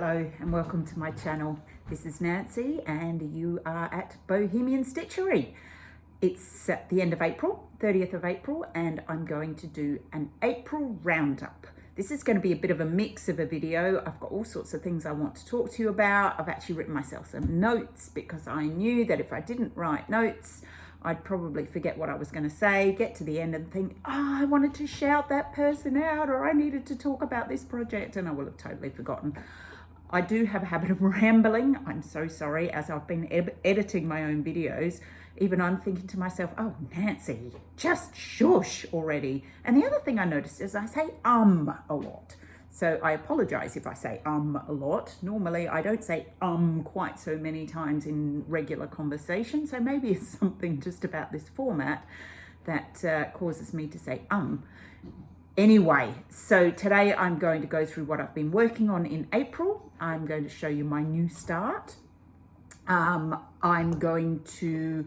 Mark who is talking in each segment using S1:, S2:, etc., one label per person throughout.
S1: Hello and welcome to my channel. This is Nancy and you are at Bohemian Stitchery. It's at the end of April, 30th of April, and I'm going to do an April roundup. This is going to be a bit of a mix of a video. I've got all sorts of things I want to talk to you about. I've actually written myself some notes because I knew that if I didn't write notes, I'd probably forget what I was going to say, get to the end and think, oh, I wanted to shout that person out, or I needed to talk about this project, and I will have totally forgotten. I do have a habit of rambling. I'm so sorry. As I've been editing my own videos, even I'm thinking to myself, oh, Nancy, just shush already. And the other thing I noticed is I say a lot. So I apologize if I say a lot. Normally I don't say quite so many times in regular conversation. So maybe it's something just about this format that causes me to say Anyway, so today I'm going to go through what I've been working on in April. I'm going to show you my new start. I'm going to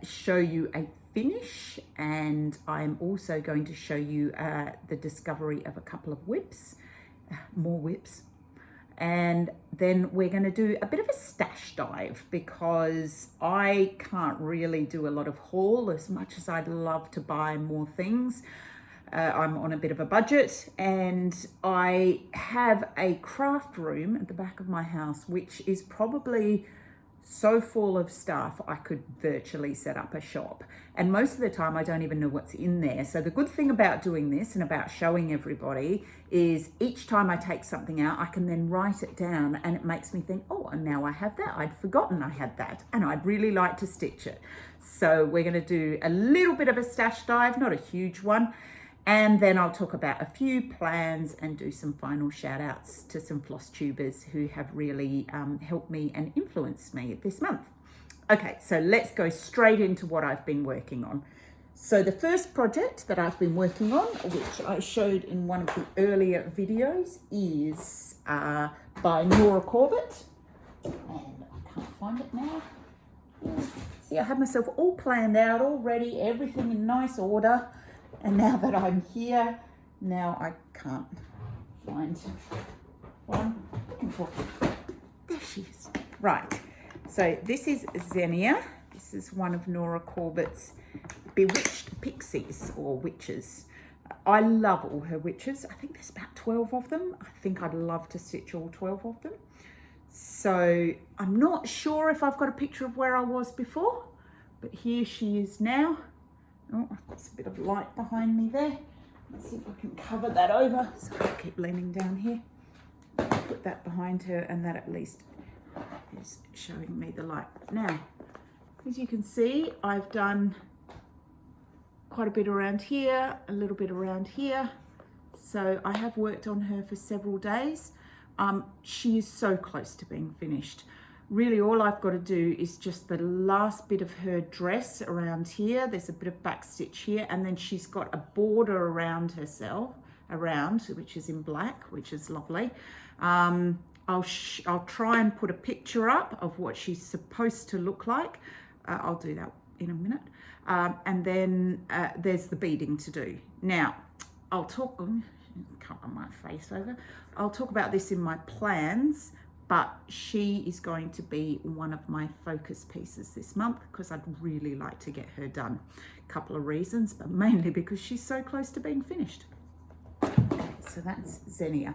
S1: show you a finish, and I'm also going to show you the discovery of a couple of whips, more whips, and then we're going to do a bit of a stash dive because I can't really do a lot of haul as much as I'd love to buy more things. I'm on a bit of a budget, and I have a craft room at the back of my house which is probably so full of stuff I could virtually set up a shop, and most of the time I don't even know what's in there. So the good thing about doing this and about showing everybody is each time I take something out I can then write it down, and it makes me think, oh, and now I have that, I'd forgotten I had that, and I'd really like to stitch it. So we're going to do a little bit of a stash dive, not a huge one, and then I'll talk about a few plans and do some final shout outs to some FlossTubers who have really helped me and influenced me this month. Okay, so let's go straight into what I've been working on. So the first project that I've been working on, which I showed in one of the earlier videos, is by Nora Corbett. And I can't find it now. See, I have myself all planned out, all ready, everything in nice order. And now that I'm here, now I can't find one. There she is. Right, so this is Xenia. This is one of Nora Corbett's bewitched pixies or witches. I love all her witches. I think there's about 12 of them. I think I'd love to stitch all 12 of them. So I'm not sure if I've got a picture of where I was before, but here she is now. Oh, I've got a bit of light behind me there. Let's see if I can cover that over. So I'll keep leaning down here. Put that behind her, and that at least is showing me the light. Now, as you can see, I've done quite a bit around here, a little bit around here. So I have worked on her for several days. She is so close to being finished. Really, all I've got to do is just the last bit of her dress around here. There's a bit of back stitch here, and then she's got a border around herself, which is in black, which is lovely. I'll try and put a picture up of what she's supposed to look like. I'll do that in a minute. And then there's the beading to do. Now, I'll talk, cover my face over. I'll talk about this in my plans, but she is going to be one of my focus pieces this month because I'd really like to get her done. A couple of reasons, but mainly because she's so close to being finished. Okay, so that's Xenia.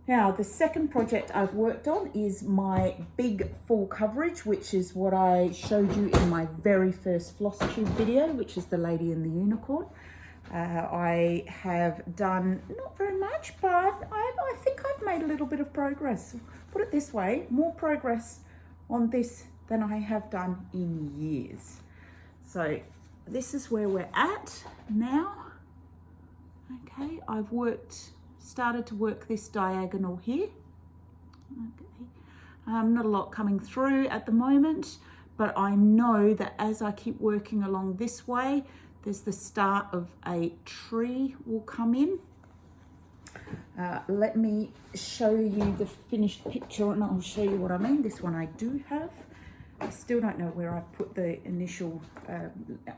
S1: Now, the second project I've worked on is my big full coverage, which is what I showed you in my very first FlossTube video, which is the Lady and the Unicorn. I have done not very much, but I think I've made a little bit of progress. Put it this way, more progress on this than I have done in years. So this is where we're at now. Okay, I've started to work this diagonal here. Okay, not a lot coming through at the moment, but I know that as I keep working along this way, there's the start of a tree will come in. Let me show you the finished picture and I'll show you what I mean. This one I do have. I still don't know where I've put the initial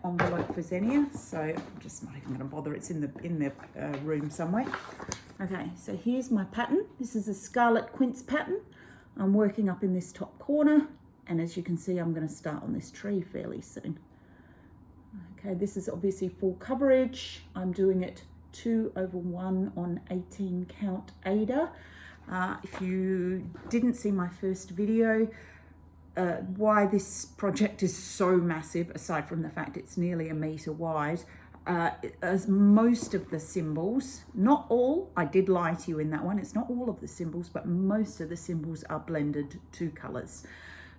S1: envelope for Xenia, so I'm just not even going to bother. It's in the room somewhere. Okay, so here's my pattern. This is a scarlet quince pattern. I'm working up in this top corner, and as you can see, I'm going to start on this tree fairly soon. Okay, this is obviously full coverage. I'm doing it 2/1 on 18 count Ada. If you didn't see my first video, why this project is so massive, aside from the fact it's nearly 1 meter wide, as most of the symbols, not all, I did lie to you in that one, it's not all of the symbols, but most of the symbols are blended 2 colors.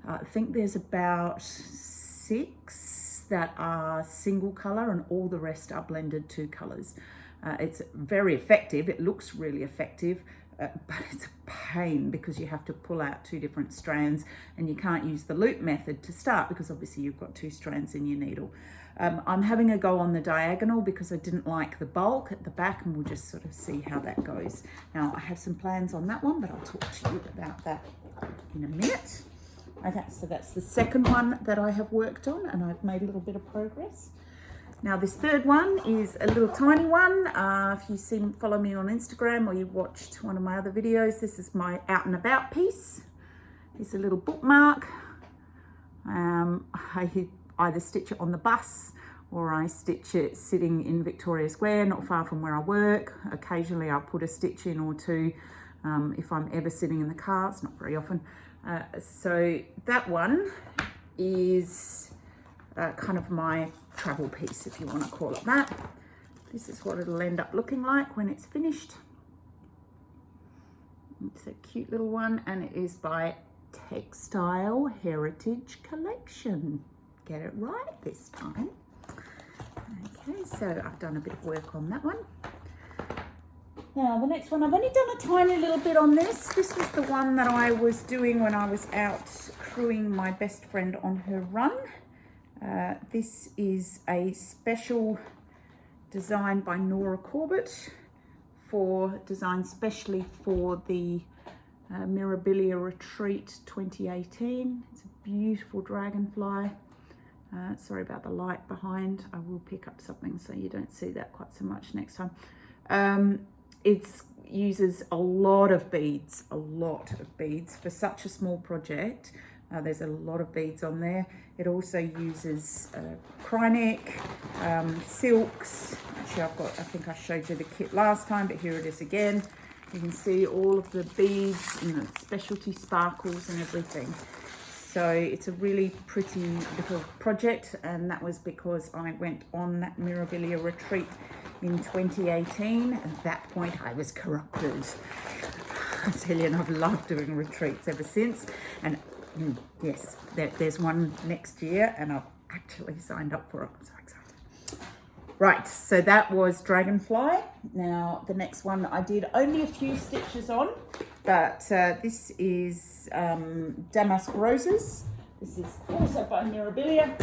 S1: I think there's about 6 that are single color and all the rest are blended 2 colors. It's very effective, it looks really effective, but it's a pain because you have to pull out 2 different strands, and you can't use the loop method to start because obviously you've got 2 strands in your needle. I'm having a go on the diagonal because I didn't like the bulk at the back, and we'll just sort of see how that goes. Now I have some plans on that one, but I'll talk to you about that in a minute. Okay, so that's the second one that I have worked on, and I've made a little bit of progress. Now this third one is a little tiny one. If you follow me on Instagram or you watched one of my other videos, this is my out and about piece. It's a little bookmark. I either stitch it on the bus or I stitch it sitting in Victoria Square, not far from where I work. Occasionally I'll put a stitch in or 2 if I'm ever sitting in the car. It's not very often. So that one is kind of my travel piece, if you want to call it that. This is what it'll end up looking like when it's finished. It's a cute little one, and it is by Textile Heritage Collection. Get it right this time. Okay, so I've done a bit of work on that one. Now the next one, I've only done a tiny little bit on this. This was the one that I was doing when I was out crewing my best friend on her run. This is a special design by Nora Corbett, designed specially for the Mirabilia Retreat 2018. It's a beautiful dragonfly. Sorry about the light behind. I will pick up something so you don't see that quite so much next time. It uses a lot of beads for such a small project. There's a lot of beads on there. It also uses Krynic, silks. Actually, I think I showed you the kit last time, but here it is again. You can see all of the beads and the specialty sparkles and everything. So it's a really pretty little project, and that was because I went on that Mirabilia retreat in 2018. At that point, I was corrupted. I tell you, and I've loved doing retreats ever since. And yes, there's one next year, and I've actually signed up for it. I'm so excited. Right, so that was Dragonfly. Now, the next one I did only a few stitches on, but this is Damask Roses. This is also by Mirabilia.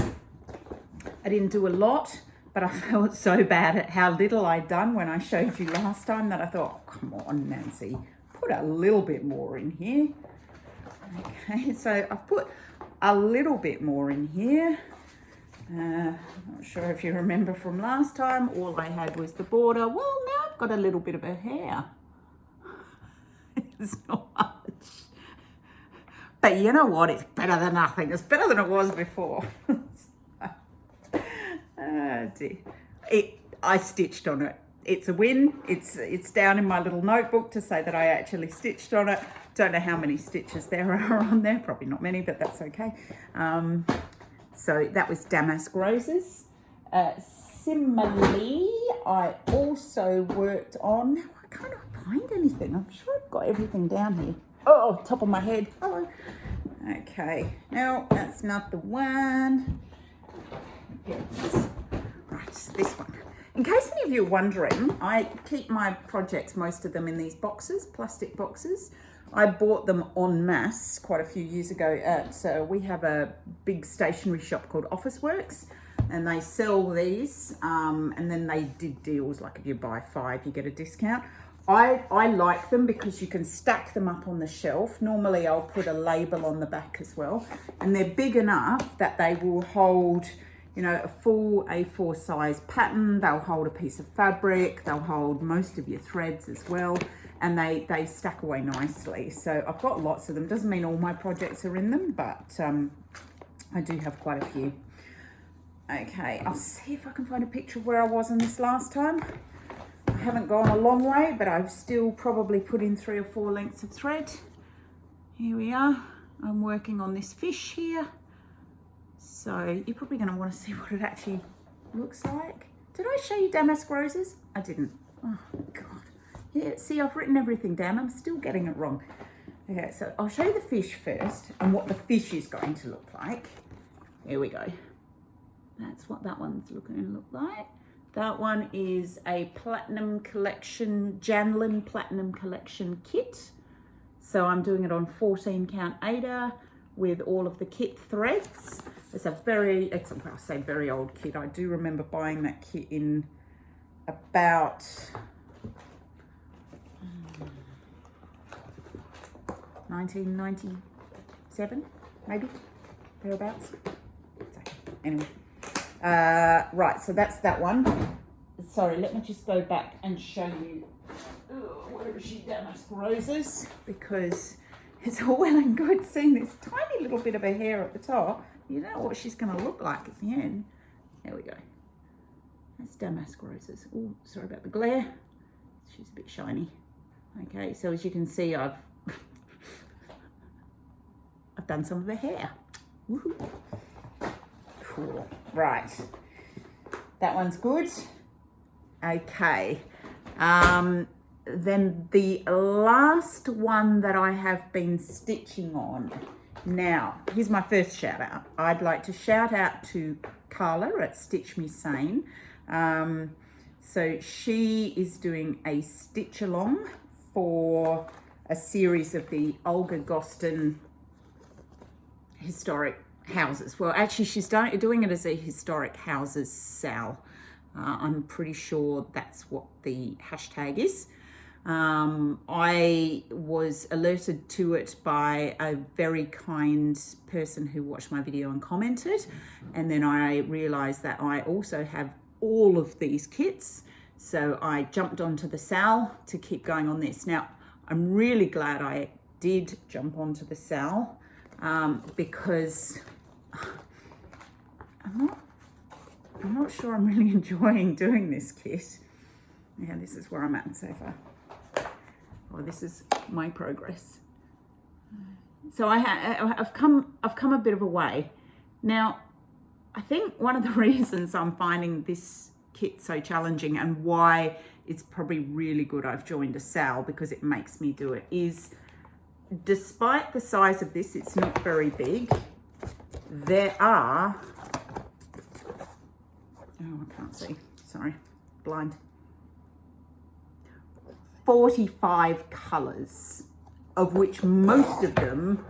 S1: I didn't do a lot, but I felt so bad at how little I'd done when I showed you last time that I thought, oh, come on, Nancy, put a little bit more in here. Okay, so I've put a little bit more in here. Not sure if you remember from last time, all I had was the border. Well, now I've got a little bit of a hair. It's not much. But you know what? It's better than nothing. It's better than it was before. Oh dear. I stitched on it. It's a win. It's down in my little notebook to say that I actually stitched on it. Don't know how many stitches there are on there. Probably not many, but that's okay. So that was Damask Roses. Similarly, I also worked on, I can't find anything. I'm sure I've got everything down here. Oh, top of my head. Hello. Okay, no, that's not the one. Right, this one. In case any of you are wondering, I keep my projects, most of them in these boxes, plastic boxes. I bought them en masse quite a few years ago at, we have a big stationery shop called Officeworks, and they sell these, and then they did deals, like if you buy 5, you get a discount. I like them because you can stack them up on the shelf. Normally I'll put a label on the back as well. And they're big enough that they will hold, you know, a full A4 size pattern. They'll hold a piece of fabric. They'll hold most of your threads as well. And they stack away nicely. So I've got lots of them. Doesn't mean all my projects are in them, but I do have quite a few. Okay, I'll see if I can find a picture of where I was on this last time. I haven't gone a long way, but I've still probably put in 3 or 4 lengths of thread. Here we are. I'm working on this fish here. So you're probably going to want to see what it actually looks like. Did I show you damask roses? I didn't. Oh, God. Yeah, see, I've written everything down. I'm still getting it wrong. Okay, so I'll show you the fish first and what the fish is going to look like. Here we go. That's what that one's going to look like. That one is a Platinum Collection, Janlin Platinum Collection kit. So I'm doing it on 14 count Aida with all of the kit threads. It's I say very old kit. I do remember buying that kit in about 1997, maybe, thereabouts. So, anyway. Right, so that's that one. Sorry, let me just go back and show you where is she, damask roses, because it's all well and good seeing this tiny little bit of her hair at the top. You don't know what she's going to look like at the end. There we go. That's damask roses. Oh, sorry about the glare. She's a bit shiny. Okay, so as you can see, I've done some of her hair. Woohoo. Cool. Right, that one's good. Okay, then the last one that I have been stitching on. Now, here's my first shout out. I'd like to shout out to Carla at Stitch Me Sane. So she is doing a stitch along for a series of the Olga Gostin historic houses. Well, actually, she's doing it as a historic houses sal. I'm pretty sure that's what the hashtag is. I was alerted to it by a very kind person who watched my video and commented, and then I realized that I also have all of these kits, so I jumped onto the sal to keep going on this. Now, I'm really glad I did jump onto the sal because I'm not sure I'm really enjoying doing this kit. Yeah, this is where I'm at so far. Oh, this is my progress. So I've come a bit of a way. Now, I think one of the reasons I'm finding this kit so challenging and why it's probably really good I've joined a sal, because it makes me do it, is despite the size of this, it's not very big. There are, oh, I can't see, sorry, blind. 45 colours, of which most of them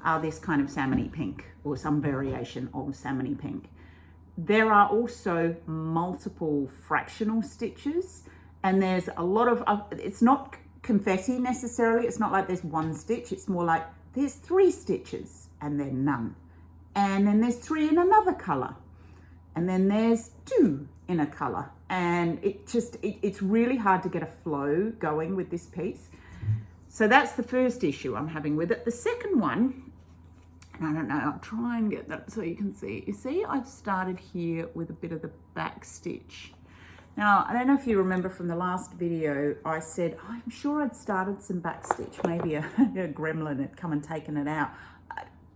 S1: are this kind of salmony pink or some variation of salmony pink. There are also multiple fractional stitches, and there's a lot of, it's not confetti necessarily, it's not like there's one stitch, it's more like there's 3 stitches and then none. And then there's 3 in another colour. And then there's 2 in a colour. And it's really hard to get a flow going with this piece. So that's the first issue I'm having with it. The second one, and I don't know, I'll try and get that so you can see. You see, I've started here with a bit of the back stitch. Now, I don't know if you remember from the last video, I said, I'm sure I'd started some back stitch. Maybe a gremlin had come and taken it out.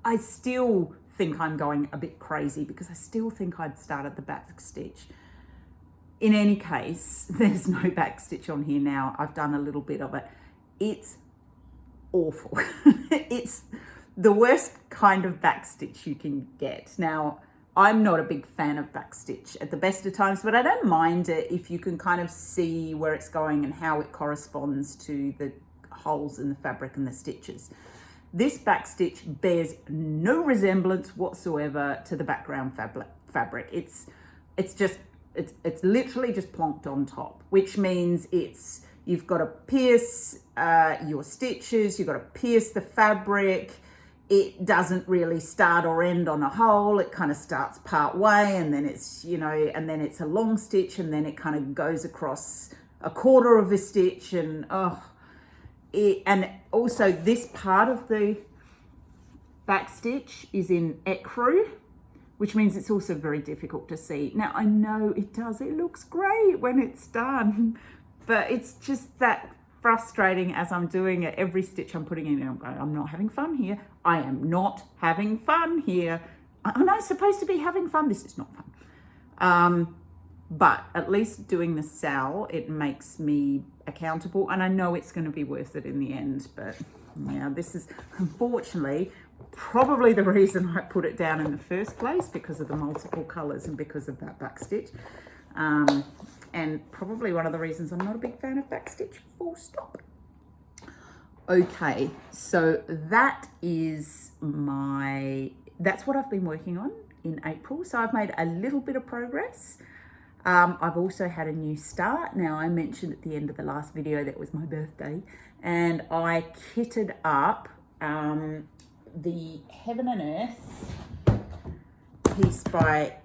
S1: I still think I'm going a bit crazy because I still think I'd started the back stitch. In any case, there's no back stitch on here now. I've done a little bit of it. It's awful. It's the worst kind of back stitch you can get. Now, I'm not a big fan of back stitch at the best of times, but I don't mind it if you can kind of see where it's going and how it corresponds to the holes in the fabric and the stitches. This back stitch bears no resemblance whatsoever to the background fabric. It's literally just plonked on top, which means it's, You've got to pierce your stitches, you've got to pierce the fabric. It doesn't really start or end on a hole. It kind of starts part way, and then it's, you know, and then it's a long stitch, and then it kind of goes across a quarter of a stitch, and and also this part of the back stitch is in ecru, which means it's also very difficult to see. Now I know it looks great when it's done, but it's just that frustrating as I'm doing it. Every stitch I'm putting in, I'm going, I'm not having fun here. I am not having fun here. I'm not supposed to be having fun. This is not fun. But at least doing the sal, it makes me accountable, and I know it's going to be worth it in the end. But yeah, this is unfortunately probably the reason I put it down in the first place, because of the multiple colors and because of that back stitch. And probably one of the reasons I'm not a big fan of backstitch, full stop. Okay, so that's what I've been working on in April. So I've made a little bit of progress. I've also had a new start. Now, I mentioned at the end of the last video that it was my birthday, and I kitted up the Heaven and Earth piece by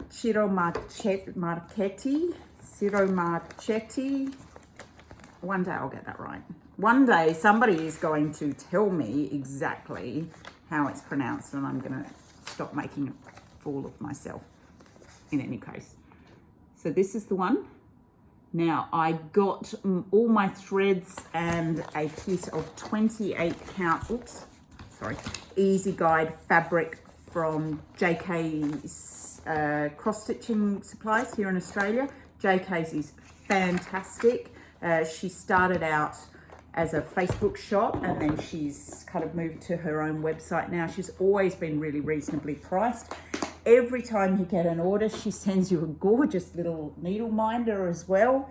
S1: Ciro Marchetti. One day I'll get that right. One day somebody is going to tell me exactly how it's pronounced, and I'm going to stop making a fool of myself in any case. So this is the one. Now I got all my threads and a piece of 28 count, Easy Guide fabric from JK's cross-stitching supplies here in Australia. JK's is fantastic. She started out as a Facebook shop, and then she's kind of moved to her own website now. She's always been really reasonably priced. Every time you get an order, she sends you a gorgeous little needle minder as well.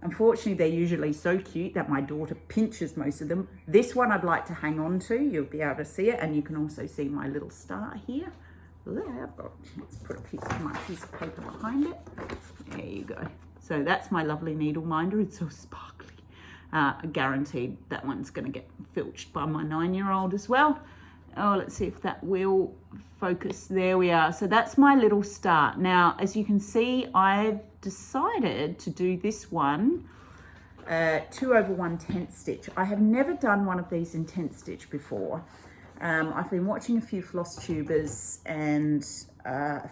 S1: Unfortunately, they're usually so cute that my daughter pinches most of them. This one I'd like to hang on to. You'll be able to see it, and you can also see my little star here. Let's put a piece of my piece of paper behind it. There you go. So that's my lovely needle minder. It's so sparkly. Guaranteed that one's going to get filched by my 9-year-old as well. Oh, let's see if that will focus. There we are. So that's my little start. Now, as you can see, I've decided to do this one 2/1 tent stitch. I have never done one of these in tent stitch before. I've been watching a few FlossTubers and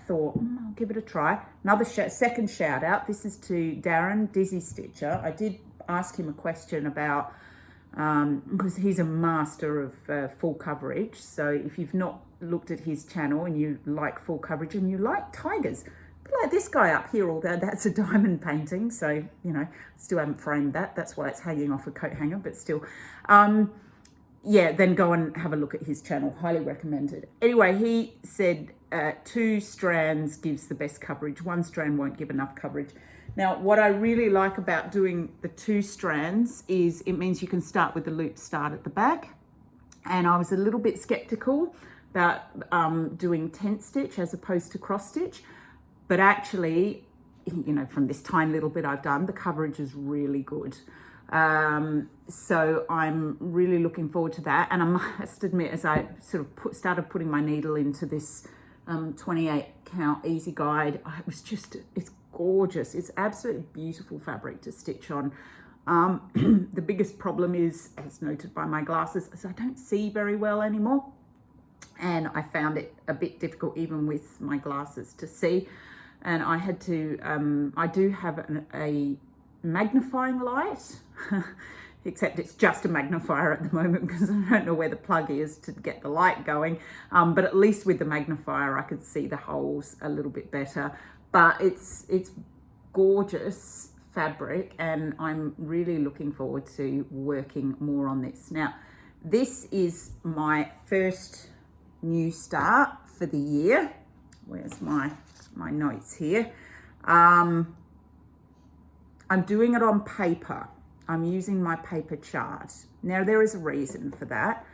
S1: thought, I'll give it a try. Another second shout out. This is to Darren, Dizzy Stitcher. I did ask him a question about, because he's a master of full coverage. So if you've not looked at his channel and you like full coverage and you like tigers, like this guy up here, although that's a diamond painting. So, you know, still haven't framed that. That's why it's hanging off a coat hanger, but still. Yeah, then go and have a look at his channel. Highly recommended. Anyway, he said 2 strands gives the best coverage. 1 strand won't give enough coverage. Now, what I really like about doing the 2 strands is it means you can start with the loop start at the back. And I was a little bit skeptical about doing tent stitch as opposed to cross stitch. But actually, you know, from this tiny little bit I've done, the coverage is really good. So I'm really looking forward to that. And I must admit, as I sort of started putting my needle into this 28 count Easy Guide, it's gorgeous. It's absolutely beautiful fabric to stitch on. The biggest problem is, as noted by my glasses, is I don't see very well anymore. And I found it a bit difficult even with my glasses to see. And I had to, I do have a magnifying light, except it's just a magnifier at the moment because I don't know where the plug is to get the light going. But at least with the magnifier, I could see the holes a little bit better. But it's gorgeous fabric, and I'm really looking forward to working more on this. Now, this is my first new start for the year. Where's my notes here? I'm doing it on paper. I'm using my paper chart. Now, there is a reason for that.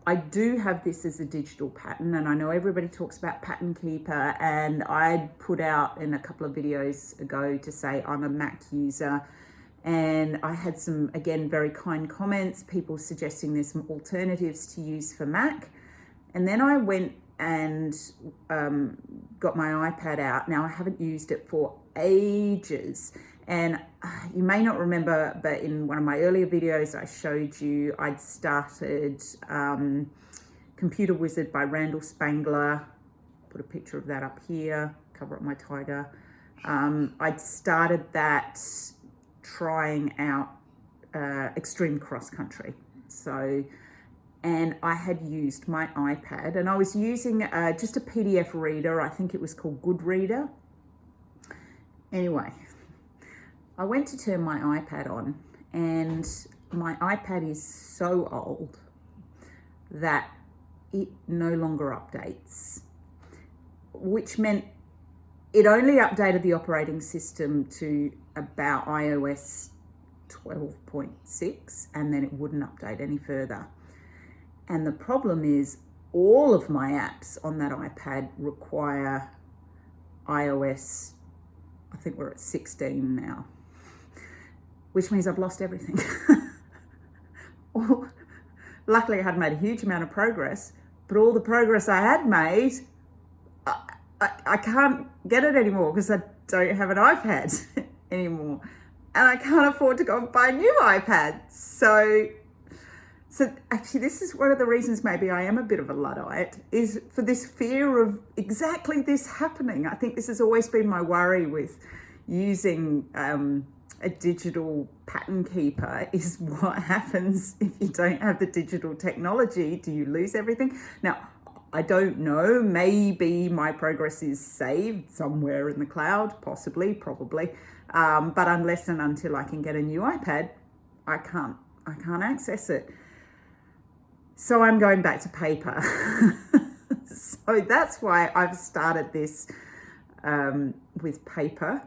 S1: I do have this as a digital pattern, and I know everybody talks about Pattern Keeper, and I put out in a couple of videos ago to say I'm a Mac user And I had some, again, very kind comments, people suggesting there's some alternatives to use for Mac. And then I went and got my iPad out. Now, I haven't used it for ages. And you may not remember, but in one of my earlier videos, I showed you I'd started Computer Wizard by Randall Spangler. Put a picture of that up here, cover up my tiger. I'd started that trying out extreme cross country. So, and I had used my iPad, and I was using just a PDF reader. I think it was called Goodreader. Anyway, I went to turn my iPad on, and my iPad is so old that it no longer updates, which meant it only updated the operating system to about iOS 12.6, and then it wouldn't update any further. And the problem is all of my apps on that iPad require iOS, I think we're at 16 now, which means I've lost everything. Luckily, I hadn't made a huge amount of progress, but all the progress I had made, I can't get it anymore because I don't have an iPad anymore. And I can't afford to go and buy a new iPad. So actually, this is one of the reasons maybe I am a bit of a Luddite, is for this fear of exactly this happening. I think this has always been my worry with using a digital pattern keeper, is what happens if you don't have the digital technology. Do you lose everything? Now, I don't know, maybe my progress is saved somewhere in the cloud, possibly, probably. But unless and until I can get a new iPad, I can't access it. So I'm going back to paper. So that's why I've started this with paper,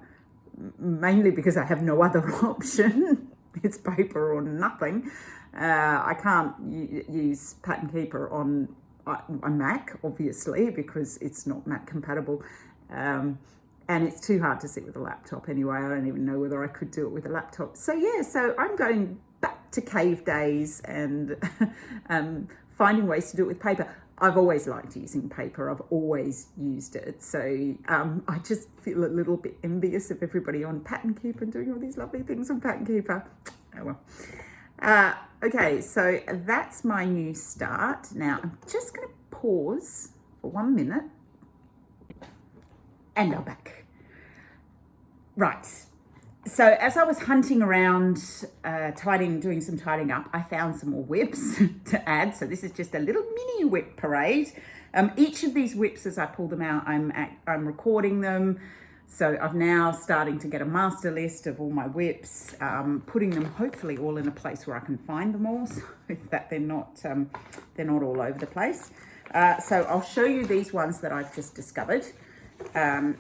S1: mainly because I have no other option. It's paper or nothing. I can't use Pattern Keeper on a Mac, obviously, because it's not Mac compatible. And it's too hard to sit with a laptop anyway. I don't even know whether I could do it with a laptop. So yeah, so I'm going back to cave days and finding ways to do it with paper. I've always liked using paper. I've always used it. So I just feel a little bit envious of everybody on Pattern Keeper and doing all these lovely things on Pattern Keeper. Oh well. Okay, so that's my new start. Now I'm just going to pause for 1 minute and I'm back. Right. So as I was hunting around, doing some tidying up, I found some more whips to add. So this is just a little mini whip parade. Each of these whips, as I pull them out, I'm recording them. So I'm now starting to get a master list of all my whips, putting them hopefully all in a place where I can find them all, so that they're not all over the place. So I'll show you these ones that I've just discovered.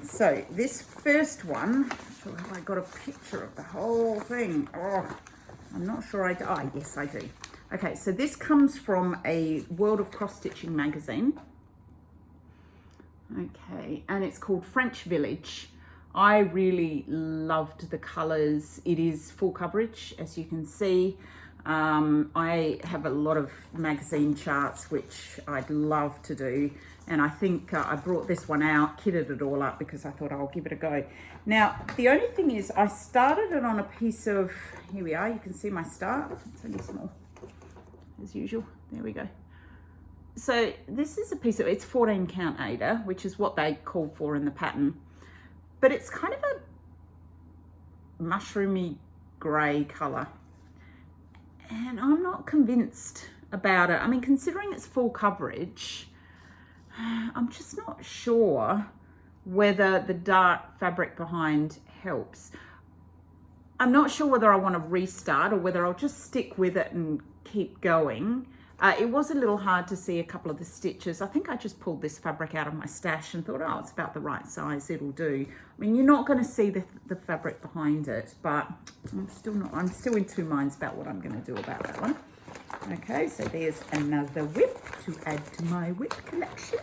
S1: So this first one, have I got a picture of the whole thing? Oh, I'm not sure I do. Oh, yes, I do. Okay, so this comes from a World of Cross Stitching magazine. Okay, and it's called French Village. I really loved the colours. It is full coverage, as you can see. I have a lot of magazine charts, which I'd love to do. And I think I brought this one out, kitted it all up because I thought I'll give it a go. Now, the only thing is I started it on a piece of, here we are, you can see my start. It's only small, as usual. There we go. So this is a piece of, it's 14 count Aida, which is what they call for in the pattern. But it's kind of a mushroomy grey colour. And I'm not convinced about it. I mean, considering it's full coverage, I'm just not sure whether the dark fabric behind helps. I'm not sure whether I want to restart or whether I'll just stick with it and keep going. It was a little hard to see a couple of the stitches. I think I just pulled this fabric out of my stash and thought, oh, it's about the right size, it'll do. I mean, you're not going to see the fabric behind it, but I'm still in two minds about what I'm going to do about that one. Okay, so there's another whip to add to my whip collection.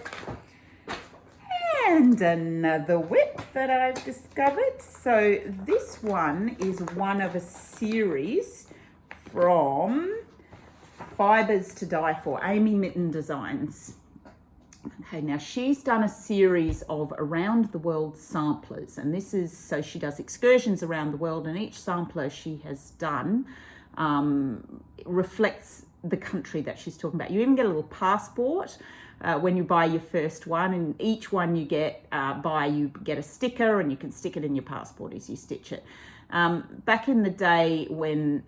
S1: And another whip that I've discovered. So this one is one of a series from Fibers to Die For, Amy Mitten Designs. Okay, now she's done a series of around the world samplers, and this is, so she does excursions around the world, and each sampler she has done reflects the country that she's talking about. You even get a little passport when you buy your first one, and each one you get you get a sticker, and you can stick it in your passport as you stitch it. Back in the day when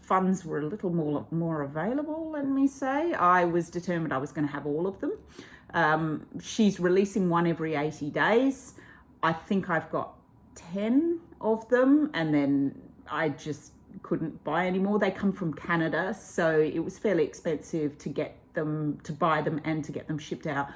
S1: funds were a little more available, let me say, I was determined I was going to have all of them. She's releasing one every 80 days. I think I've got 10 of them, and then I just couldn't buy any more. They come from Canada, so it was fairly expensive to get them, to buy them and to get them shipped out.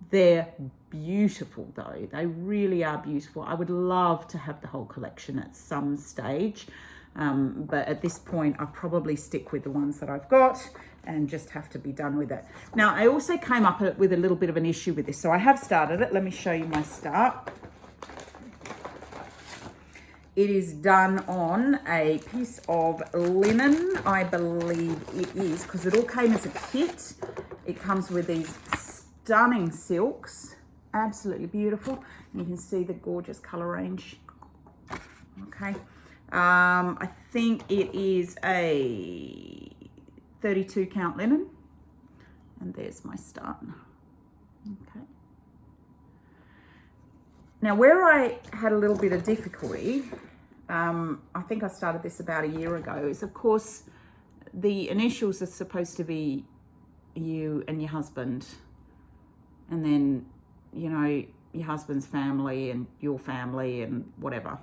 S1: They're beautiful though. They really are beautiful. I would love to have the whole collection at some stage. But at this point, I'll probably stick with the ones that I've got and just have to be done with it. Now, I also came up with a little bit of an issue with this. So I have started it. Let me show you my start. It is done on a piece of linen, I believe it is, because it all came as a kit. It comes with these stunning silks, absolutely beautiful. You can see the gorgeous color range. Okay. I think it is a 32 count linen, and there's my start. Okay. Now, where I had a little bit of difficulty, I think I started this about a year ago, is of course the initials are supposed to be you and your husband, and then, you know, your husband's family and your family and whatever.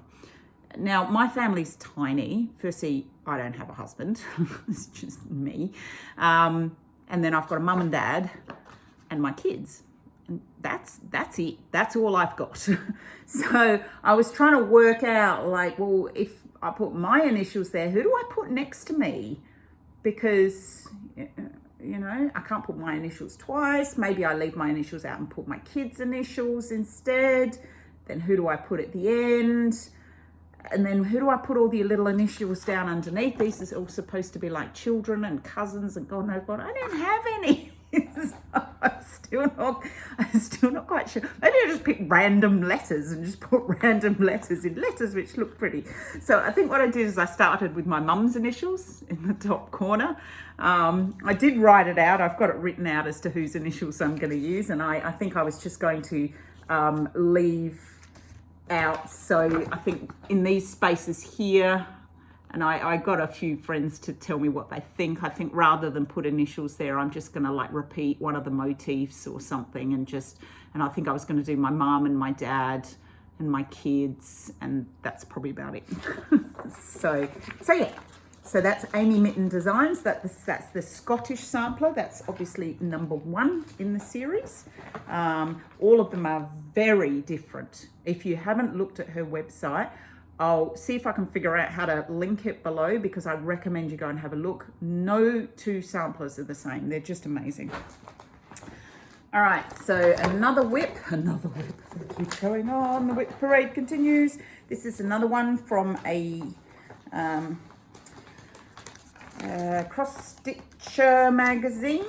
S1: Now, my family's tiny. Firstly, I don't have a husband. It's just me. And then I've got a mum and dad and my kids. And that's it. That's all I've got. So I was trying to work out, like, well, if I put my initials there, who do I put next to me? Because, you know, I can't put my initials twice. Maybe I leave my initials out and put my kids' initials instead. Then who do I put at the end? And then who do I put all the little initials down underneath? These are all supposed to be like children and cousins and God knows what. I don't have any. So I'm still not quite sure. Maybe I just pick random letters and just put random letters in letters which look pretty. So I think what I did is I started with my mum's initials in the top corner. I did write it out. I've got it written out as to whose initials I'm going to use. And I think I was just going to leave out. So I think in these spaces here, and I got a few friends to tell me what they think. I think rather than put initials there, I'm just going to like repeat one of the motifs or something, and I think I was going to do my mum and my dad and my kids, and that's probably about it. So yeah. So that's Amy Mitten Designs. That's the Scottish sampler. That's obviously number 1 in the series. All of them are very different. If you haven't looked at her website, I'll see if I can figure out how to link it below, because I recommend you go and have a look. No two samplers are the same. They're just amazing. All right, so another whip. Keep going on. The whip parade continues. This is another one from a cross stitcher magazine.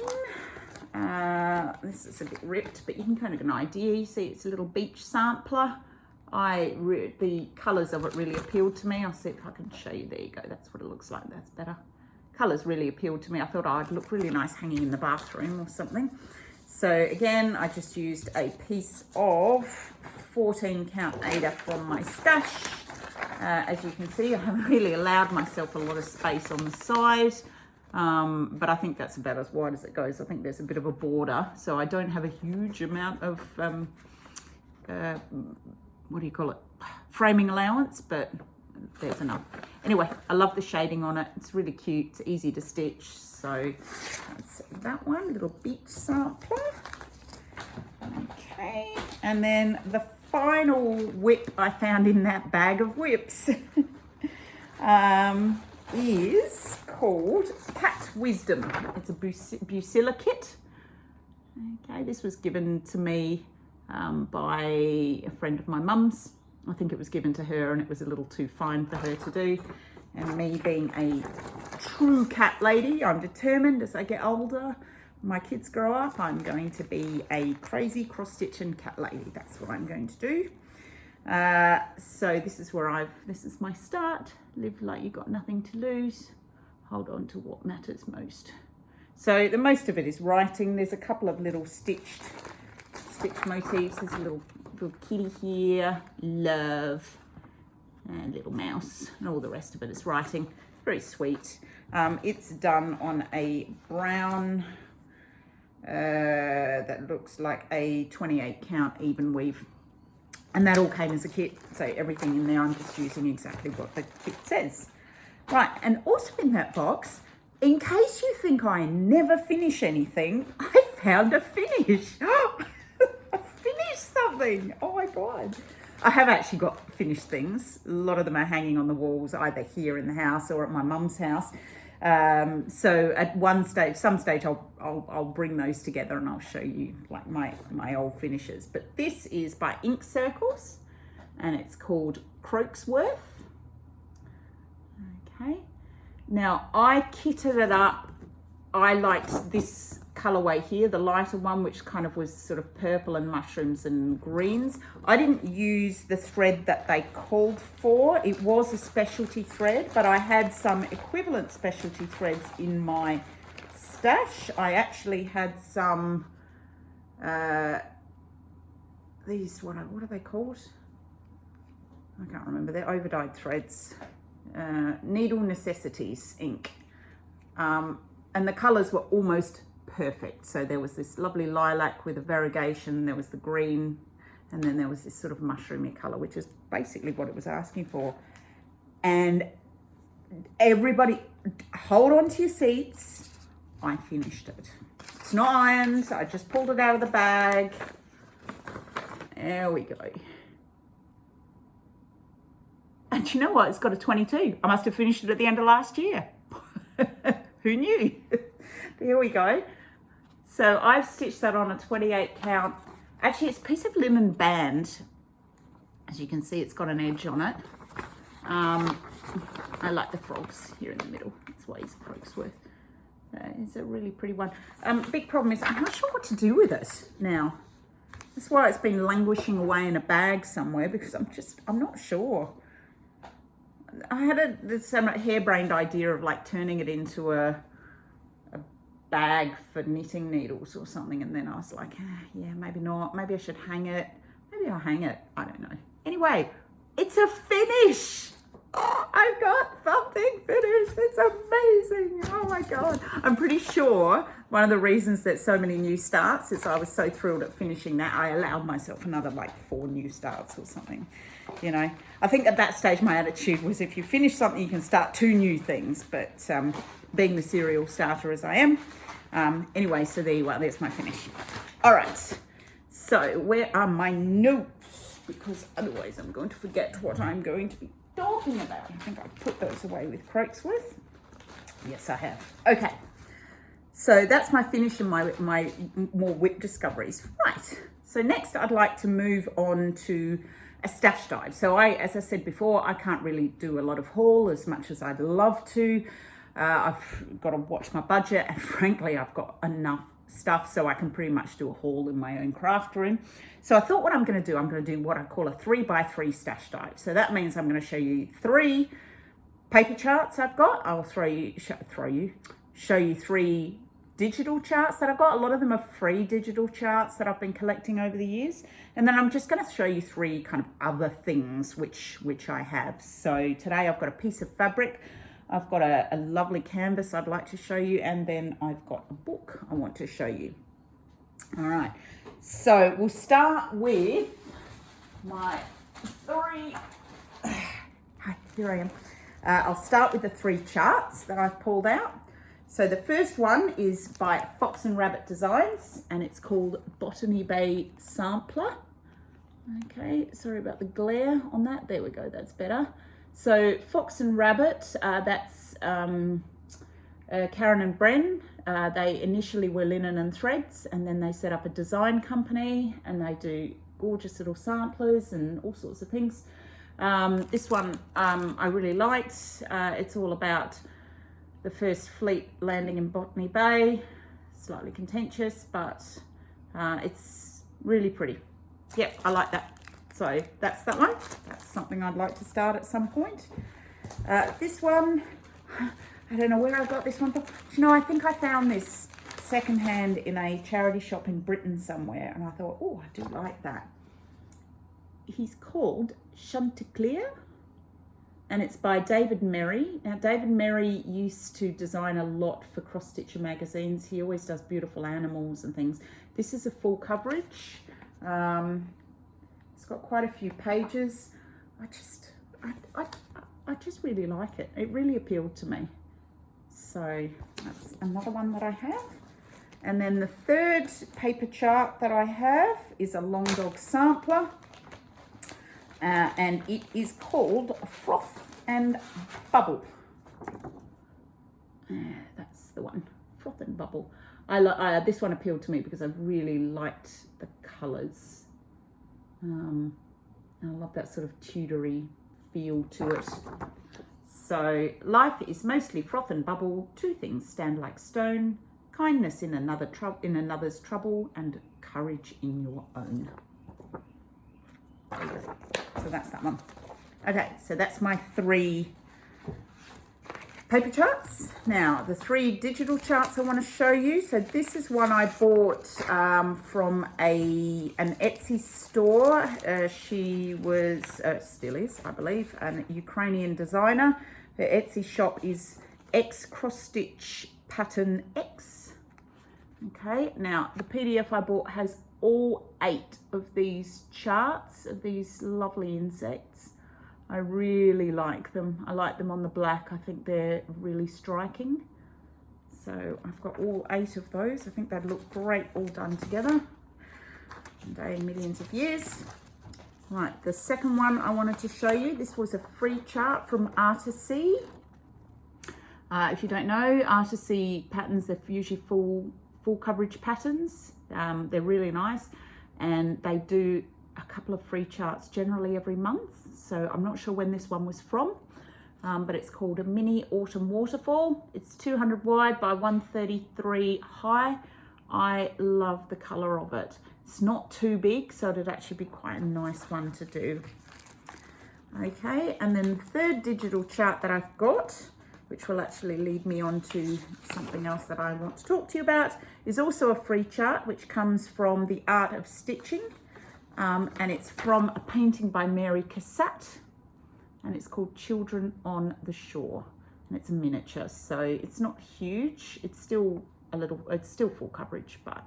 S1: This is a bit ripped, but you can kind of get an idea. You see it's a little beach sampler. The colours of it really appealed to me. I'll see if I can show you. There you go. That's what it looks like. That's better. Colours really appealed to me. I thought I'd look really nice hanging in the bathroom or something. So again, I just used a piece of 14 count Ada from my stash. As you can see, I haven't really allowed myself a lot of space on the side, but I think that's about as wide as it goes. I think there's a bit of a border, so I don't have a huge amount of, what do you call it, framing allowance, but there's enough. Anyway, I love the shading on it. It's really cute. It's easy to stitch. So that's that one, little beach sampler. Okay, and then the final whip I found in that bag of whips is called Cat Wisdom. It's a Bucilla kit. Okay, this was given to me by a friend of my mum's. I think it was given to her and it was a little too fine for her to do. And me being a true cat lady, I'm determined as I get older, my kids grow up, I'm going to be a crazy cross-stitching cat lady. That's what I'm going to do. So this is this is my start. Live like you got nothing to lose. Hold on to what matters most. So the most of it is writing. There's a couple of little stitch motifs. There's a little kitty here, love, and little mouse, and all the rest of it is writing. Very sweet. It's done on a brown, that looks like a 28 count even weave. And that all came as a kit, so everything in there, I'm just using exactly what the kit says. Right, and also in that box, in case you think I never finish anything, I found a finish. I finished something. Oh my God. I have actually got finished things. A lot of them are hanging on the walls, either here in the house or at my mum's house. So at some stage, I'll bring those together and I'll show you like my old finishes. But this is by Ink Circles and it's called Croaksworth. Okay. Now I kitted it up. I liked this colorway here, the lighter one, which kind of was sort of purple and mushrooms and greens. I didn't use the thread that they called for. It was a specialty thread, but I had some equivalent specialty threads in my stash. I actually had some, these, what are they called? I can't remember. They're overdyed threads. Needle Necessities ink. And the colors were almost perfect. So there was this lovely lilac with a variegation, there was the green, and then there was this sort of mushroomy color, which is basically what it was asking for. And everybody, hold on to your seats. I finished it. It's not ironed, I just pulled it out of the bag. There we go. And you know what? It's got a 22. I must have finished it at the end of last year. Who knew? There we go. So I've stitched that on a 28 count. Actually, it's a piece of linen band. As you can see, it's got an edge on it. I like the frogs here in the middle. That's why he's Croaksworth. It's a really pretty one. Big problem is I'm not sure what to do with it now. That's why it's been languishing away in a bag somewhere, because I'm not sure. I had this harebrained idea of like turning it into a bag for knitting needles or something, and then I was like, yeah, maybe not. Maybe I should hang it. Maybe I'll hang it. I don't know. Anyway, it's a finish. Oh, I've got something finished. It's amazing. Oh my God. I'm pretty sure one of the reasons that so many new starts is I was so thrilled at finishing that I allowed myself another like 4 new starts or something. You know, I think at that stage my attitude was if you finish something you can start 2 new things, but being the serial starter as I am, anyway, so there you are, there's my finish. All right, so where are my notes? Because otherwise I'm going to forget what I'm going to be talking about. I think I've put those away with Croaksworth. Yes, I have. Okay, so that's my finish and my more whip discoveries. Right, so next I'd like to move on to a stash dive. So as I said before, I can't really do a lot of haul as much as I'd love to. I've got to watch my budget, and frankly, I've got enough stuff so I can pretty much do a haul in my own craft room. So I thought what I'm going to do what I call a 3x3 stash dive. So that means I'm going to show you 3 paper charts I've got. I'll show you 3 digital charts that I've got. A lot of them are free digital charts that I've been collecting over the years. And then I'm just going to show you 3 kind of other things which I have. So today I've got a piece of fabric. I've got a lovely canvas I'd like to show you. And then I've got a book I want to show you. All right. So we'll start with my 3. Hi, here I am. I'll start with the 3 charts that I've pulled out. So the first one is by Fox and Rabbit Designs, and it's called Botany Bay Sampler. Okay, sorry about the glare on that. There we go, that's better. So Fox and Rabbit, that's Karen and Bren, They initially were linen and threads, and then they set up a design company, and they do gorgeous little samplers and all sorts of things. This one I really liked. It's all about the first fleet landing in Botany Bay. Slightly contentious, but it's really pretty. Yep, I like that. So that's that one. That's something I'd like to start at some point. This one, I don't know where I got this one from. You know, I think I found this secondhand in a charity shop in Britain somewhere, and I thought, oh, I do like that. He's called Chanticleer, and it's by David Merry. Now, David Merry used to design a lot for Cross Stitcher magazines. He always does beautiful animals and things. This is a full coverage. It's got quite a few pages. I just really like it. It really appealed to me. So that's another one that I have. And then the third paper chart that I have is a Long Dog sampler. And it is called Froth and Bubble. That's the one, Froth and Bubble. This one appealed to me because I really liked the colours. I love that sort of Tudory feel to it. So, life is mostly froth and bubble. Two things stand like stone: kindness in another's trouble, and courage in your own. There you go. So that's that one. Okay, so that's my 3 paper charts. Now, the 3 digital charts I want to show you. So this is one I bought from an Etsy store. She was, still is, I believe, an Ukrainian designer. Her Etsy shop is X Cross Stitch Pattern X. Okay, now the PDF I bought has all 8 of these charts of these lovely insects. I really like them. I like them on the black. I think they're really striking. So I've got all 8 of those. I think they'd look great all done together. One day in millions of years. Right, the second one I wanted to show you. This was a free chart from Artisy. If you don't know, Artisy patterns, they're usually full coverage patterns. They're really nice, and they do a couple of free charts generally every month. So I'm not sure when this one was from, but it's called a Mini Autumn Waterfall. It's 200 wide by 133 high. I love the colour of it. It's not too big, so it'd actually be quite a nice one to do. Okay, and then the third digital chart that I've got, which will actually lead me on to something else that I want to talk to you about, is also a free chart, which comes from The Art of Stitching. And it's from a painting by Mary Cassatt, and it's called Children on the Shore. And it's a miniature, so it's not huge. It's still full coverage, but.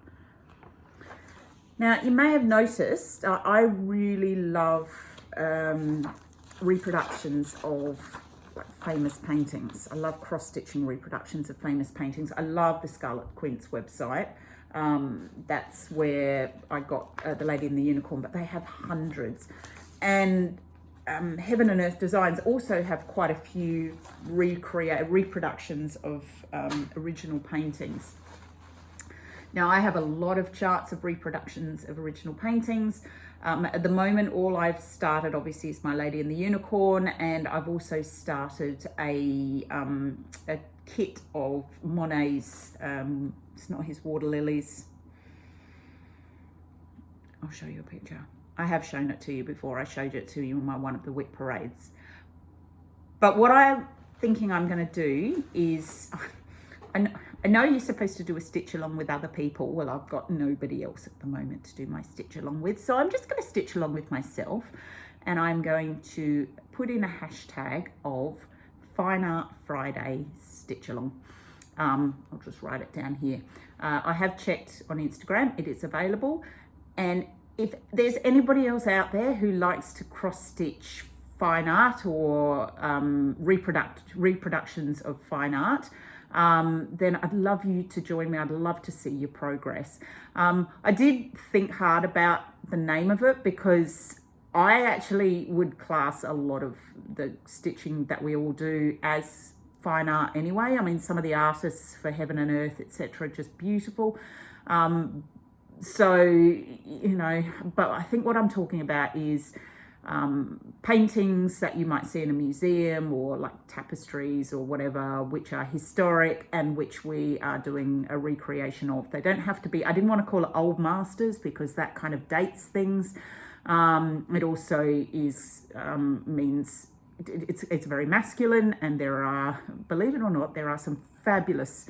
S1: Now, you may have noticed, I really love reproductions of famous paintings. I love cross-stitching reproductions of famous paintings. I love the Scarlet Quince website. That's where I got The Lady and the Unicorn, but they have hundreds. And Heaven and Earth Designs also have quite a few reproductions of original paintings. Now, I have a lot of charts of reproductions of original paintings. At the moment, all I've started, obviously, is My Lady and the Unicorn, and I've also started a kit of Monet's, it's not his water lilies. I'll show you a picture. I have shown it to you before. I showed it to you in one of the WIC parades. But what I'm thinking I'm going to do is, I know you're supposed to do a stitch along with other people. Well, I've got nobody else at the moment to do my stitch along with, so I'm just going to stitch along with myself, and I'm going to put in a hashtag of Fine Art Friday Stitch Along. I'll just write it down here. I have checked on Instagram, it is available, and if there's anybody else out there who likes to cross stitch fine art or reproductions of fine art, then I'd love you to join me. I'd love to see your progress. I did think hard about the name of it because I actually would class a lot of the stitching that we all do as fine art anyway. I mean, some of the artists for Heaven and Earth, etc., just beautiful. So, you know, but I think what I'm talking about is paintings that you might see in a museum, or like tapestries or whatever, which are historic and which we are doing a recreation of. They don't have to be, I didn't want to call it old masters because that kind of dates things. It also is means it's very masculine, and there are, believe it or not, there are some fabulous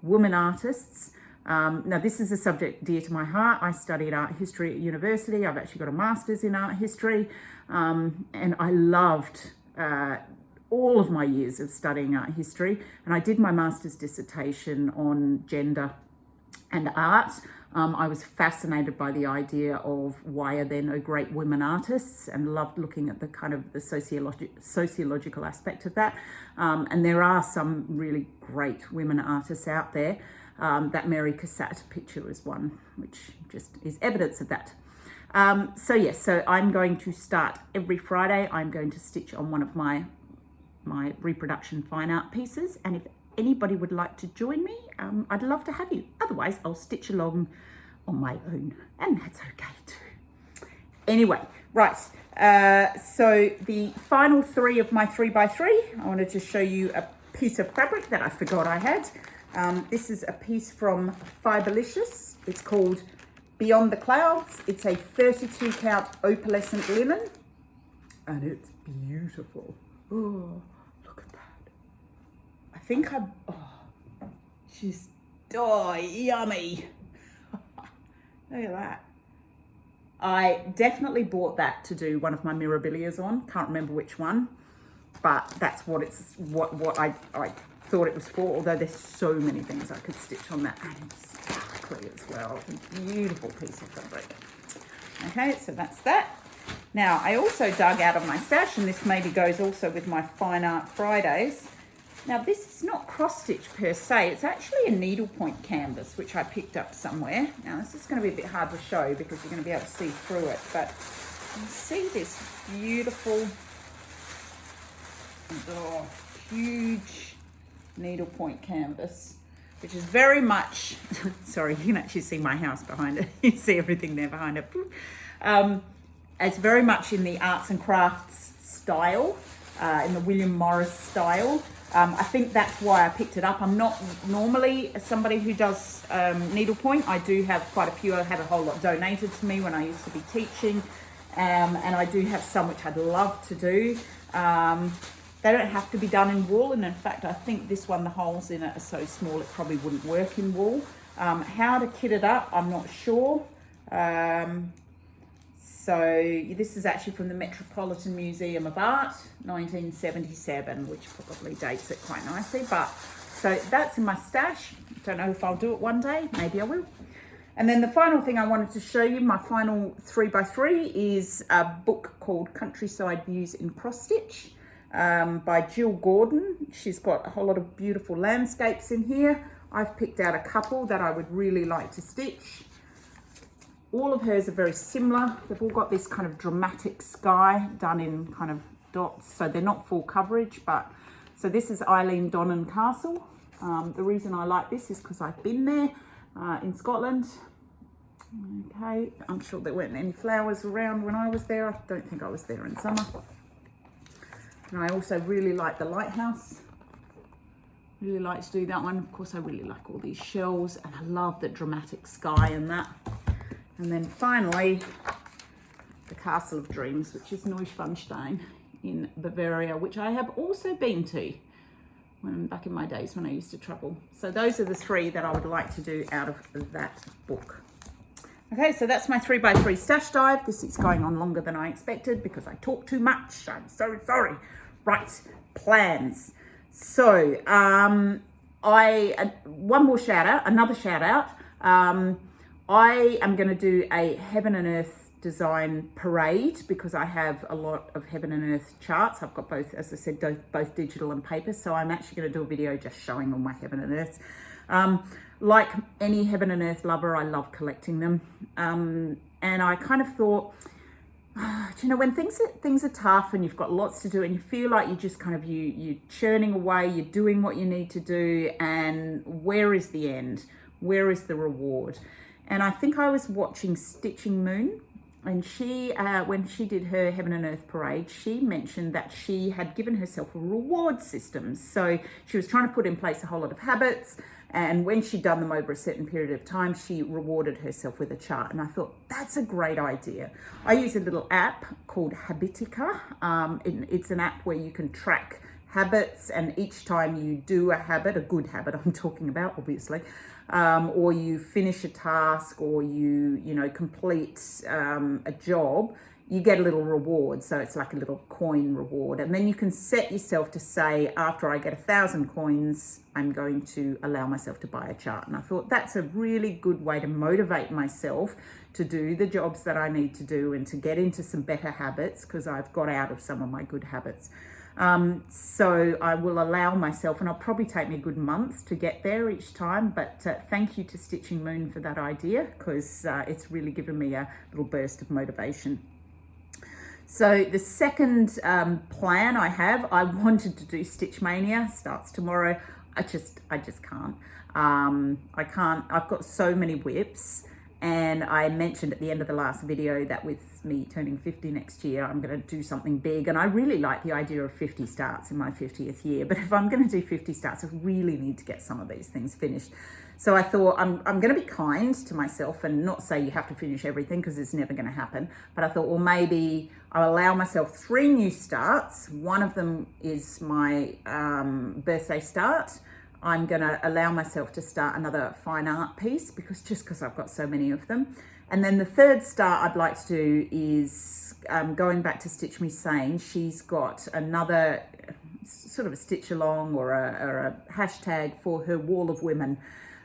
S1: women artists. Now, this is a subject dear to my heart. I studied art history at university. I've actually got a master's in art history, and I loved all of my years of studying art history. And I did my master's dissertation on gender and art. I was fascinated by the idea of why are there no great women artists, and loved looking at the kind of the sociological aspect of that. And there are some really great women artists out there. That Mary Cassatt picture is one, which just is evidence of that. So yes, so I'm going to start every Friday. I'm going to stitch on one of my reproduction fine art pieces, and if anybody would like to join me, I'd love to have you. Otherwise, I'll stitch along on my own, and that's okay too. Anyway, right, so the final 3 of my 3x3, I wanted to show you a piece of fabric that I forgot I had. This is a piece from Fiberlicious. It's called Beyond the Clouds. It's a 32 count opalescent linen, and it's beautiful. Oh, look at that. I think she's, oh, yummy. Look at that. I definitely bought that to do one of my mirabilias on. Can't remember which one, but that's what it's, what I thought it was for, although there's so many things I could stitch on that, and it's sparkly as well. It's a beautiful piece of fabric. Okay, so that's that. Now, I also dug out of my stash, and this maybe goes also with my Fine Art Fridays. Now, this is not cross-stitch per se. It's actually a needlepoint canvas, which I picked up somewhere. Now, this is going to be a bit hard to show because you're going to be able to see through it, but you see this beautiful, huge needlepoint canvas, which is very much, sorry, you can actually see my house behind it. You see everything there behind it. It's very much in the arts and crafts style, in the William Morris style. I think that's why I picked it up. I'm not normally somebody who does needlepoint. I do have quite a few. I had a whole lot donated to me when I used to be teaching, and I do have some which I'd love to do. They don't have to be done in wool, and in fact, I think this one, the holes in it are so small it probably wouldn't work in wool. How to kit it up, I'm not sure. So this is actually from the Metropolitan Museum of Art, 1977, which probably dates it quite nicely. But so that's in my stash. Don't know if I'll do it one day. Maybe I will. And then the final thing I wanted to show you, my final 3x3, is a book called Countryside Views in Cross Stitch by Jill Gordon. She's got a whole lot of beautiful landscapes in here. I've picked out a couple that I would really like to stitch. All of hers are very similar. They've all got this kind of dramatic sky done in kind of dots. So they're not full coverage, but so this is Eileen Donnan Castle. The reason I like this is because I've been there in Scotland. Okay, I'm sure there weren't any flowers around when I was there. I don't think I was there in summer. And I also really like the lighthouse. Really like to do that one. Of course, I really like all these shells, and I love the dramatic sky and that. And then finally, the Castle of Dreams, which is Neuschwanstein in Bavaria, which I have also been to when back in my days when I used to travel. So those are the 3 that I would like to do out of that book. Okay, so that's my 3x3 stash dive. This is going on longer than I expected because I talk too much. I'm so sorry. Right, plans. So one more shout out, another shout out. I am going to do a Heaven and Earth design parade because I have a lot of Heaven and Earth charts. I've got both, as I said, both digital and paper. So I'm actually going to do a video just showing all my Heaven and Earths. Like any Heaven and Earth lover, I love collecting them. And I kind of thought, you know, when things are tough and you've got lots to do and you feel like you just kind of, you're churning away, you're doing what you need to do, and where is the end? Where is the reward? And I think I was watching Stitching Moon, and she, when she did her Heaven and Earth parade, she mentioned that she had given herself a reward system. So she was trying to put in place a whole lot of habits, and when she'd done them over a certain period of time, she rewarded herself with a chart. And I thought, that's a great idea. I use a little app called Habitica. It's an app where you can track habits, and each time you do a habit, a good habit I'm talking about, obviously, or you finish a task, or you complete a job, you get a little reward. So it's like a little coin reward, and then you can set yourself to say, after I get 1,000 coins, I'm going to allow myself to buy a chart. And I thought that's a really good way to motivate myself to do the jobs that I need to do and to get into some better habits, because I've got out of some of my good habits. So I will allow myself, and it'll probably take me a good month to get there each time, but thank you to Stitching Moon for that idea, because it's really given me a little burst of motivation. So the second plan I have, I wanted to do Stitch Mania, starts tomorrow. I just can't. I can't. I've got so many whips, and I mentioned at the end of the last video that with me turning 50 next year, I'm going to do something big, and I really like the idea of 50 starts in my 50th year. But if I'm going to do 50 starts, I really need to get some of these things finished. So I thought I'm going to be kind to myself and not say you have to finish everything, because it's never going to happen. But I thought, well, maybe I'll allow myself 3 new starts. One of them is my birthday start. I'm going to allow myself to start another fine art piece, because I've got so many of them. And then the third start I'd like to do is going back to Stitch Me Sane. She's got another sort of a stitch along or a hashtag for her wall of women.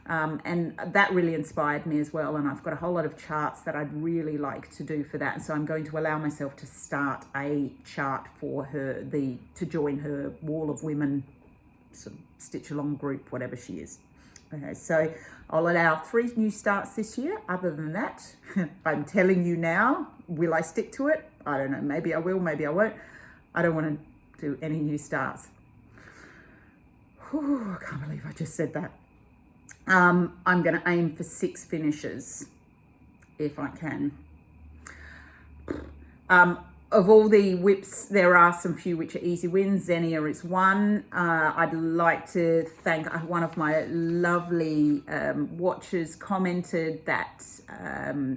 S1: And that really inspired me as well. And I've got a whole lot of charts that I'd really like to do for that. So I'm going to allow myself to start a chart for her, to join her wall of women sort of stitch along group, whatever she is. Okay, so I'll allow 3 new starts this year. Other than that, I'm telling you now, will I stick to it? I don't know. Maybe I will, maybe I won't. I don't want to do any new starts. Whew, I can't believe I just said that. I'm going to aim for 6 finishes if I can. Of all the whips, there are some few which are easy wins. Xenia is one. I'd like to thank one of my lovely watchers commented that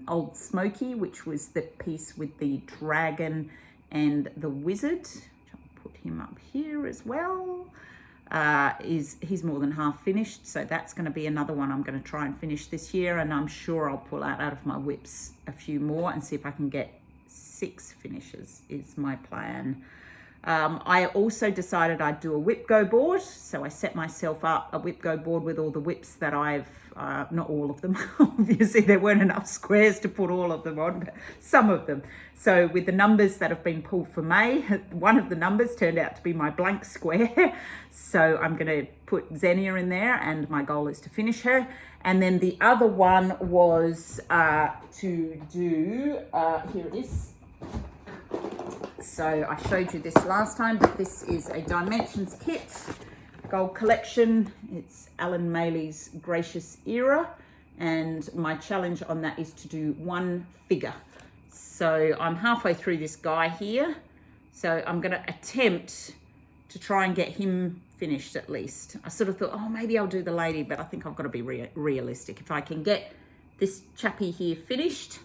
S1: Old Smoky, which was the piece with the dragon and the wizard, I'll put him up here as well, he's more than half finished. So that's going to be another one I'm going to try and finish this year. And I'm sure I'll pull out of my whips a few more and see if I can get 6 finishes is my plan. I also decided I'd do a whip go board. So I set myself up a whip go board with all the whips that I've, not all of them, obviously there weren't enough squares to put all of them on, but some of them. So with the numbers that have been pulled for May, one of the numbers turned out to be my blank square. So I'm going to put Xenia in there, and my goal is to finish her. And then the other one was to do, here it is. So I showed you this last time, but this is a Dimensions kit, gold collection. It's Alan Maley's Gracious Era, and my challenge on that is to do 1 figure. So I'm halfway through this guy here, so I'm going to attempt to try and get him finished at least. I sort of thought, oh, maybe I'll do the lady, but I think I've got to be realistic. If I can get this chappy here finished,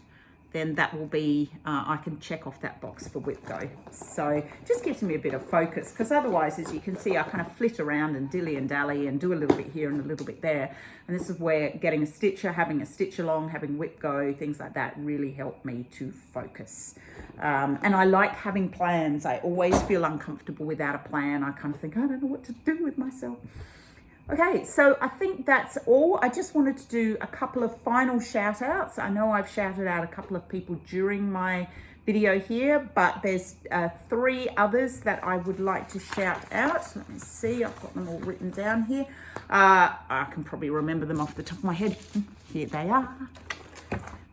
S1: then that will be, I can check off that box for whip go. So just gives me a bit of focus, because otherwise, as you can see, I kind of flit around and dilly and dally and do a little bit here and a little bit there. And this is where getting a stitcher, having a stitch along, having whip go, things like that really help me to focus. And I like having plans. I always feel uncomfortable without a plan. I kind of think, I don't know what to do with myself. Okay, so I think that's all. I just wanted to do a couple of final shout outs. I know I've shouted out a couple of people during my video here, but there's 3 others that I would like to shout out. Let me see, I've got them all written down here. I can probably remember them off the top of my head. Here they are.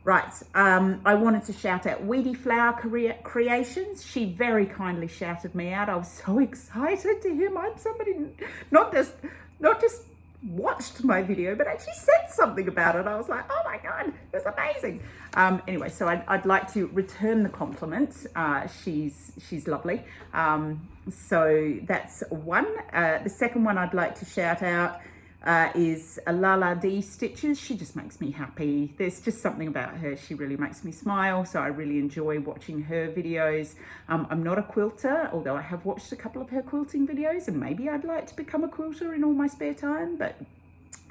S1: Right, I wanted to shout out Weedy Flower Creations. She very kindly shouted me out. I was so excited to hear somebody not just watched my video, but actually said something about it. I was like, oh my God, it was amazing. Anyway, so I'd like to return the compliment. She's lovely. So that's one. The second one I'd like to shout out is Lala D Stitches. She just makes me happy. There's just something about her. She really makes me smile. So I really enjoy watching her videos. I'm not a quilter, although I have watched a couple of her quilting videos, and maybe I'd like to become a quilter in all my spare time. But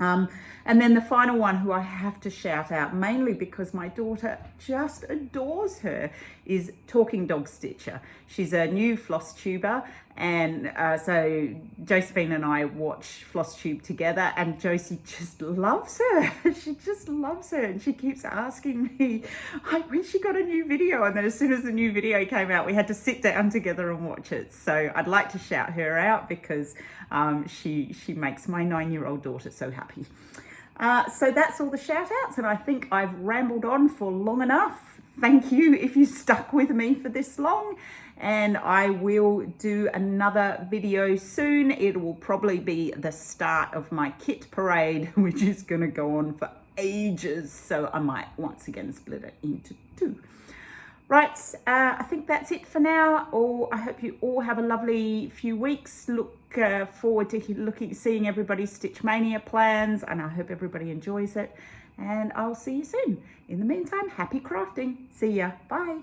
S1: and then the final one, who I have to shout out mainly because my daughter just adores her, is Talking Dog Stitcher. She's a new FlossTuber, and so Josephine and I watch FlossTube together, and Josie just loves her. She just loves her, and she keeps asking me when she got a new video, and then as soon as the new video came out, we had to sit down together and watch it. So I'd like to shout her out because she makes my 9-year-old daughter so happy. So that's all the shout outs, and I think I've rambled on for long enough. Thank you if you stuck with me for this long, and I will do another video soon. It will probably be the start of my kit parade, which is going to go on for ages, so I might once again split it into 2. Right, I think that's it for now. I hope you all have a lovely few weeks. Look forward to seeing everybody's Stitch Mania plans, and I hope everybody enjoys it. And I'll see you soon. In the meantime, happy crafting. See ya. Bye.